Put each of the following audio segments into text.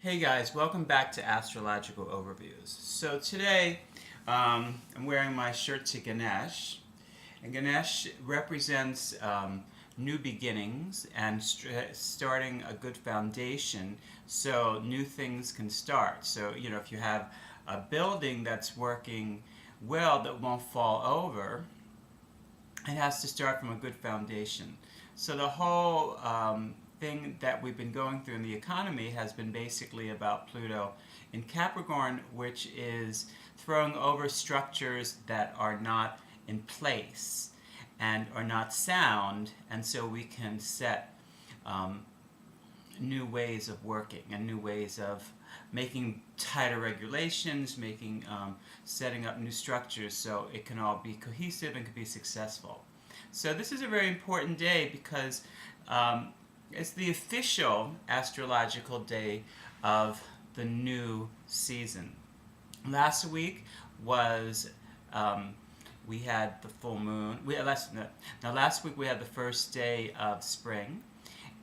Hey guys, welcome back to Astrological Overviews. So today I'm wearing my shirt to Ganesh, and Ganesh represents new beginnings and starting a good foundation so new things can start. So, if you have a building that's working well that won't fall over, it has to start from a good foundation. So the whole thing that we've been going through in the economy has been basically about Pluto in Capricorn, which is throwing over structures that are not in place and are not sound, and so we can set new ways of working and new ways of making tighter regulations, setting up new structures so it can all be cohesive and can be successful. So this is a very important day because it's the official astrological day of the new season. Last week was we had the full moon. Last week we had the first day of spring,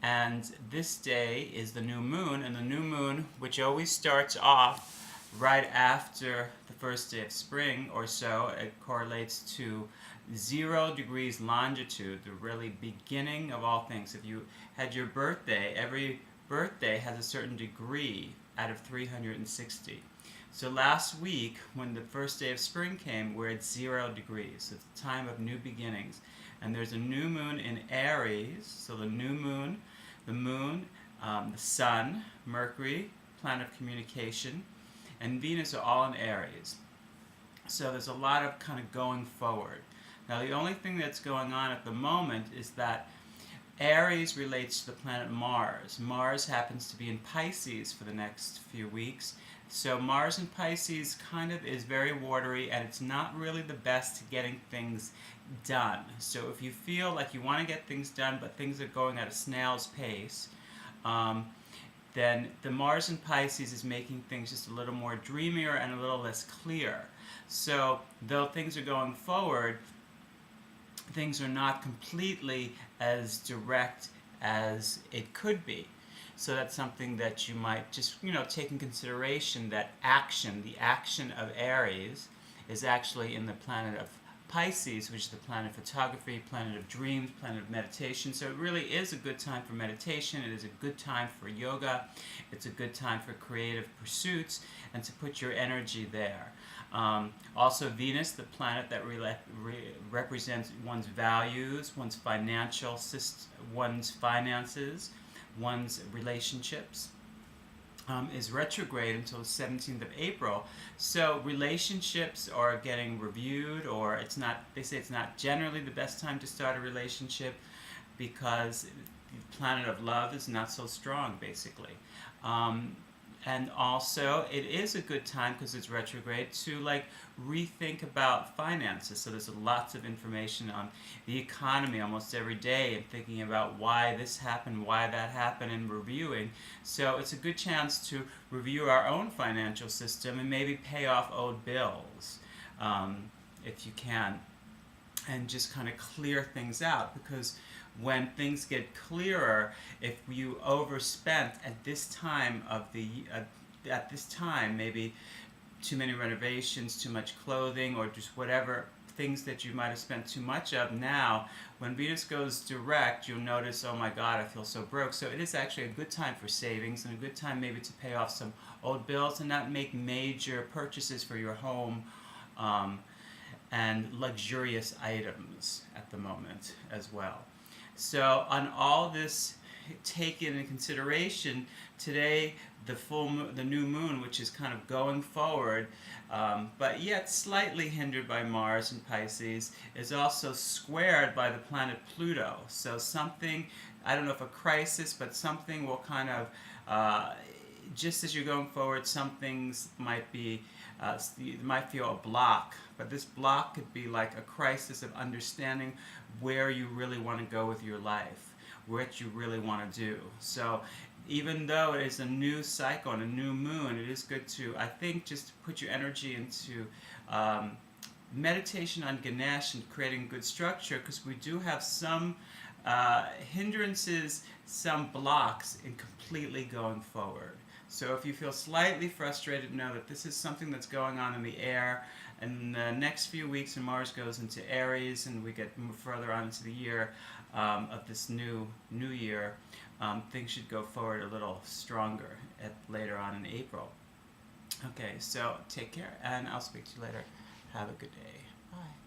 and this day is the new moon, and the new moon, which always starts off right after the first day of spring or so, it correlates to 0 degrees longitude, the really beginning of all things. If you had your birthday, every birthday has a certain degree out of 360. So last week, when the first day of spring came, we're at 0 degrees. It's a time of new beginnings. And there's a new moon in Aries. So the new moon, the moon, the sun, Mercury, planet of communication, and Venus are all in Aries. So there's a lot of kind of going forward. Now the only thing that's going on at the moment is that Aries relates to the planet Mars. Mars happens to be in Pisces for the next few weeks. So Mars in Pisces kind of is very watery, and it's not really the best to getting things done. So if you feel like you want to get things done but things are going at a snail's pace, then the Mars in Pisces is making things just a little more dreamier and a little less clear. So though things are going forward, things are not completely as direct as it could be. So that's something that you might just, take in consideration, that the action of Aries is actually in the planet of Pisces, which is the planet of photography, planet of dreams, planet of meditation. So it really is a good time for meditation. It is a good time for yoga. It's a good time for creative pursuits and to put your energy there. Also Venus, the planet that represents one's values, one's one's finances, one's relationships, is retrograde until the 17th of April. So relationships are getting reviewed, or they say it's not generally the best time to start a relationship because the planet of love is not so strong, basically. And also, it is a good time, because it's retrograde, to rethink about finances. So there's lots of information on the economy almost every day, and thinking about why this happened, why that happened, and reviewing. So it's a good chance to review our own financial system and maybe pay off old bills, if you can, and just kind of clear things out. Because when things get clearer, if you overspent at this time maybe too many renovations, too much clothing, or just whatever things that you might have spent too much of, now when Venus goes direct, you'll notice, oh my God, I feel so broke. So it is actually a good time for savings, and a good time maybe to pay off some old bills and not make major purchases for your home and luxurious items at the moment as well. So on all this taken into consideration, today the new moon, which is kind of going forward, but yet slightly hindered by Mars in Pisces, is also squared by the planet Pluto. So something, I don't know if a crisis, but something will kind of, just as you're going forward, some things might be, you might feel a block, but this block could be like a crisis of understanding where you really want to go with your life, what you really want to do. So even though it is a new cycle and a new moon, it is good to, I think, just put your energy into meditation on Ganesh and creating good structure, because we do have some hindrances, some blocks in completely going forward. So if you feel slightly frustrated, know that this is something that's going on in the air. And the next few weeks, when Mars goes into Aries and we get further on into the year of this new year, things should go forward a little stronger later on in April. Okay, so take care, and I'll speak to you later. Have a good day. Bye.